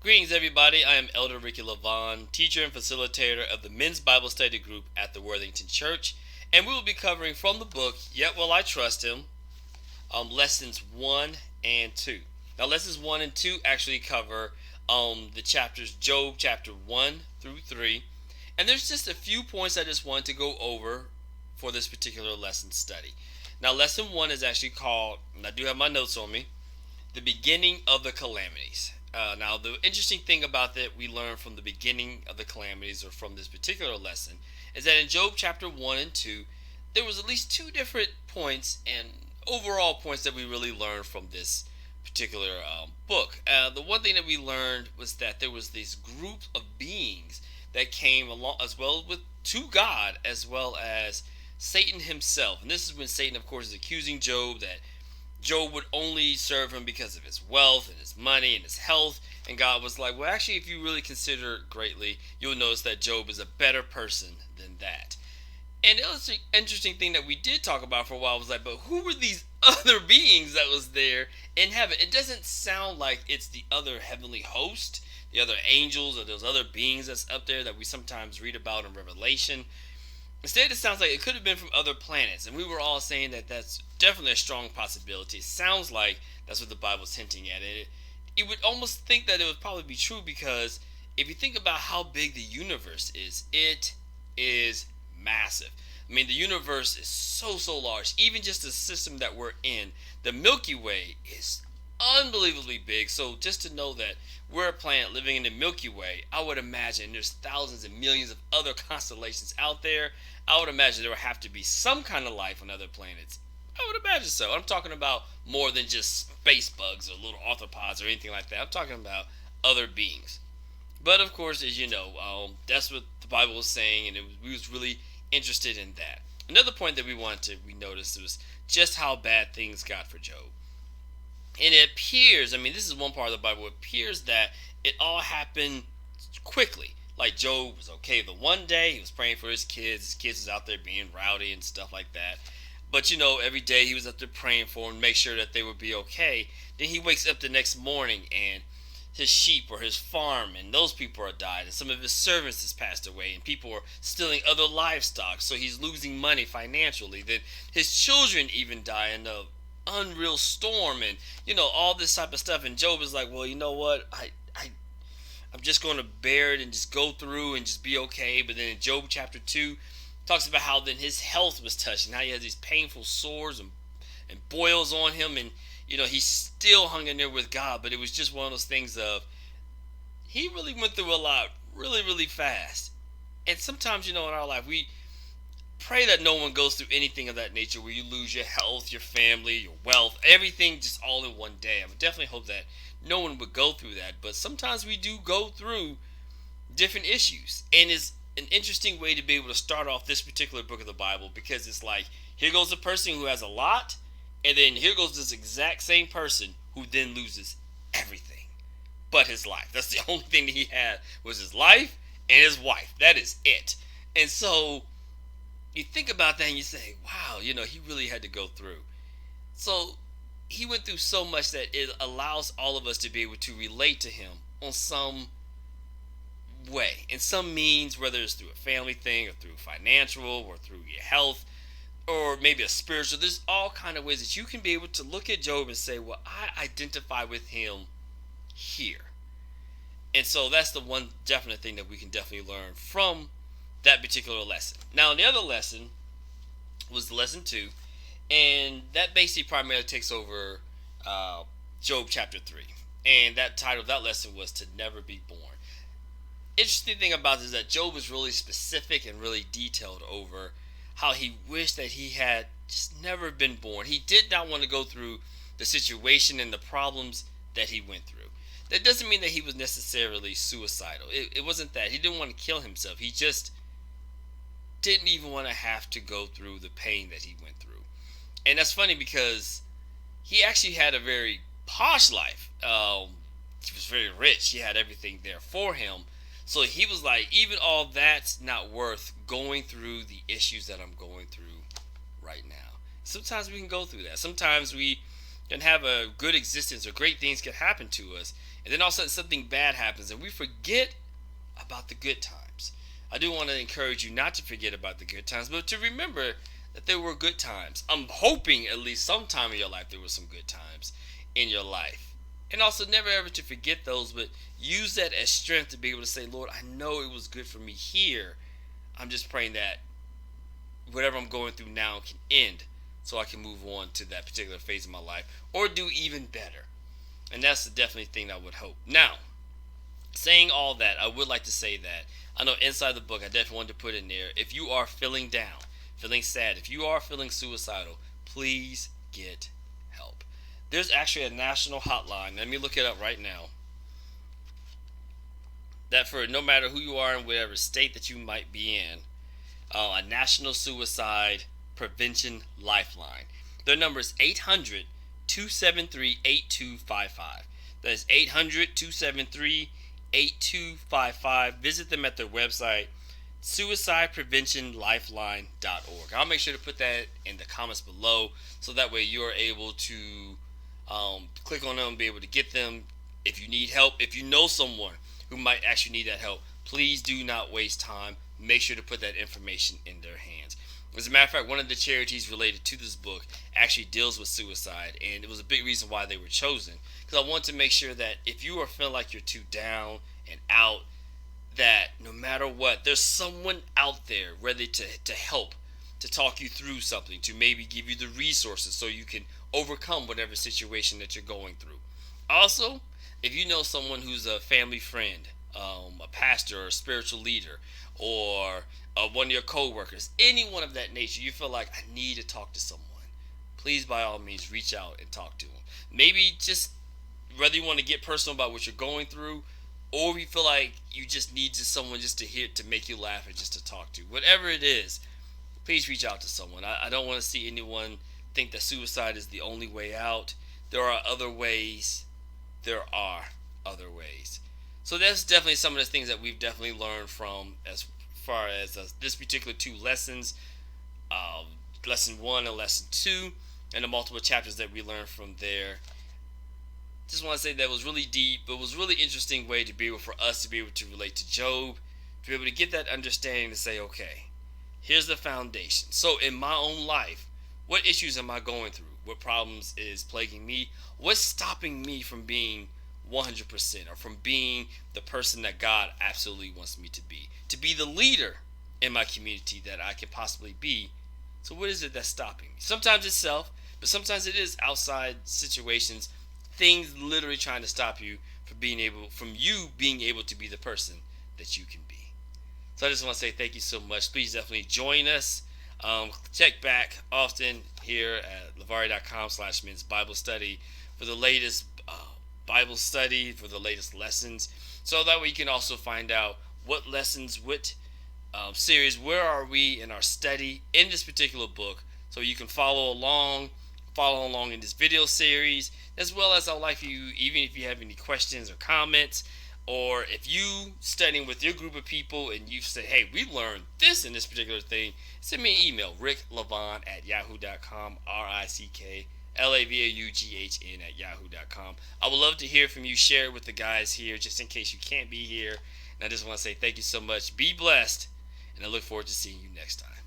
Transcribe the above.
Greetings, everybody. I am Elder Ricky Lavon, teacher and facilitator of the Men's Bible Study Group at the Worthington Church, and we will be covering from the book Yet Will I Trust Him, lessons 1 and 2. Now, lessons 1 and 2 actually cover the chapters Job chapter 1 through 3, and there's just a few points I just want to go over for this particular lesson study. Now, lesson 1 is actually called, and I do have my notes on me, the beginning of the calamities. Now, the interesting thing about that we learn from the beginning of the calamities, or from this particular lesson, is that in Job chapter 1 and 2, there was at least two different points and overall points that we really learned from this particular book. The one thing that we learned was that there was this group of beings that came along as well with to God as well as Satan himself. And this is when Satan, of course, is accusing Job that Job would only serve him because of his wealth and his money and his health. And God was like, well, actually, if you really consider it greatly, you'll notice that Job is a better person than that. And the other interesting thing that we did talk about for a while was like, but who were these other beings that was there in heaven? It doesn't sound like it's the other heavenly host, the other angels, or those other beings that's up there that we sometimes read about in Revelation. Instead, it sounds like it could have been from other planets, and we were all saying that that's definitely a strong possibility. It sounds like that's what the Bible's hinting at. You would almost think that it would probably be true because if you think about how big the universe is, it is massive. I mean, the universe is so large. Even just the system that we're in, the Milky Way is unbelievably big. So just to know that we're a planet living in the Milky Way, I would imagine there's thousands and millions of other constellations out there. I would imagine there would have to be some kind of life on other planets. I would imagine so. I'm talking about more than just space bugs or little arthropods or anything like that. I'm talking about other beings. But of course, as you know, that's what the Bible was saying, and we was really interested in that. Another point that we noticed was just how bad things got for Job. And it appears, I mean, this is one part of the Bible, it appears that it all happened quickly. Like Job was okay the one day, he was praying for his kids was out there being rowdy and stuff like that. But every day he was up there praying for them, make sure that they would be okay. Then he wakes up the next morning and his sheep or his farm and those people are died, and some of his servants has passed away, and people are stealing other livestock, so he's losing money financially. Then his children even die in the unreal storm, and all this type of stuff. And Job is like, well, you know what, I'm just going to bear it and just go through and just be okay. But then in Job chapter 2 talks about how then his health was touched and how he has these painful sores and boils on him, and he still hung in there with God. But it was just one of those things of he really went through a lot really fast. And sometimes in our life we pray that no one goes through anything of that nature where you lose your health, your family, your wealth, everything just all in one day. I would definitely hope that no one would go through that, but sometimes we do go through different issues, and it's an interesting way to be able to start off this particular book of the Bible, because it's like, here goes a person who has a lot, and then here goes this exact same person who then loses everything but his life. That's the only thing that he had was his life and his wife. That is it. And so you think about that and you say, wow, he really had to go through. So he went through so much that it allows all of us to be able to relate to him on some way, in some means, whether it's through a family thing or through financial or through your health or maybe a spiritual. There's all kind of ways that you can be able to look at Job and say, well, I identify with him here. And so that's the one definite thing that we can definitely learn from that particular lesson. Now, the other lesson was lesson 2, and that basically primarily takes over Job chapter 3. And that title of that lesson was To Never Be Born. Interesting thing about this is that Job was really specific and really detailed over how he wished that he had just never been born. He did not want to go through the situation and the problems that he went through. That doesn't mean that he was necessarily suicidal. It wasn't that. He didn't want to kill himself. He just didn't even want to have to go through the pain that he went through. And that's funny because he actually had a very posh life. He was very rich. He had everything there for him. So he was like, even all that's not worth going through the issues that I'm going through right now. Sometimes we can go through that. Sometimes we can have a good existence or great things can happen to us. And then all of a sudden something bad happens and we forget about the good times. I do want to encourage you not to forget about the good times, but to remember that there were good times. I'm hoping at least sometime in your life there were some good times in your life. And also never ever to forget those, but use that as strength to be able to say, Lord, I know it was good for me here. I'm just praying that whatever I'm going through now can end so I can move on to that particular phase of my life or do even better. And that's the definitely thing I would hope. Now, saying all that, I would like to say that I know inside the book, I definitely wanted to put in there, if you are feeling down, feeling sad, if you are feeling suicidal, please get help. There's actually a national hotline. Let me look it up right now. That for no matter who you are in whatever state that you might be in, a national suicide prevention lifeline. Their number is 800 273 8255. That is 800 273 8255. Visit them at their website, suicidepreventionlifeline.org. I'll make sure to put that in the comments below so that way you're able to click on them and be able to get them. If you need help, if you know someone who might actually need that help, please do not waste time. Make sure to put that information in their hands. As a matter of fact, one of the charities related to this book actually deals with suicide, and it was a big reason why they were chosen, because I want to make sure that if you are feeling like you're too down and out, that no matter what, there's someone out there ready to help, to talk you through something, to maybe give you the resources so you can overcome whatever situation that you're going through. Also, if you know someone who's a family friend, a pastor or a spiritual leader, or one of your co-workers, anyone of that nature, you feel like, I need to talk to someone, please by all means reach out and talk to them. Maybe just whether you want to get personal about what you're going through, or if you feel like you just need someone just to hear, to make you laugh, or just to talk to, whatever it is, please reach out to someone. I don't want to see anyone think that suicide is the only way out. There are other ways. So that's definitely some of the things that we've definitely learned from as far as this particular two lessons, lesson 1 and lesson 2, and the multiple chapters that we learned from there. Just want to say that was really deep, but it was a really interesting way to be able for us to be able to relate to Job, to be able to get that understanding to say, okay, here's the foundation. So in my own life, what issues am I going through? What problems is plaguing me? What's stopping me from being 100% or from being the person that God absolutely wants me to be the leader in my community that I can possibly be? So what is it that's stopping me? Sometimes it's self, but sometimes it is outside situations, things literally trying to stop you from you being able to be the person that you can be. So I just want to say thank you so much. Please definitely join us. Check back often here at lavari.com/men's Bible study for the latest Bible study, for the latest lessons, so that way you can also find out what lessons, what series, where are we in our study in this particular book, so you can follow along in this video series, as well as I'd like for you, even if you have any questions or comments, or if you studying with your group of people and you say, hey, we learned this in this particular thing, send me an email, ricklavaughn@yahoo.com, RickLavaugghn@yahoo.com. I would love to hear from you. Share it with the guys here, just in case you can't be here. And I just want to say thank you so much. Be blessed, and I look forward to seeing you next time.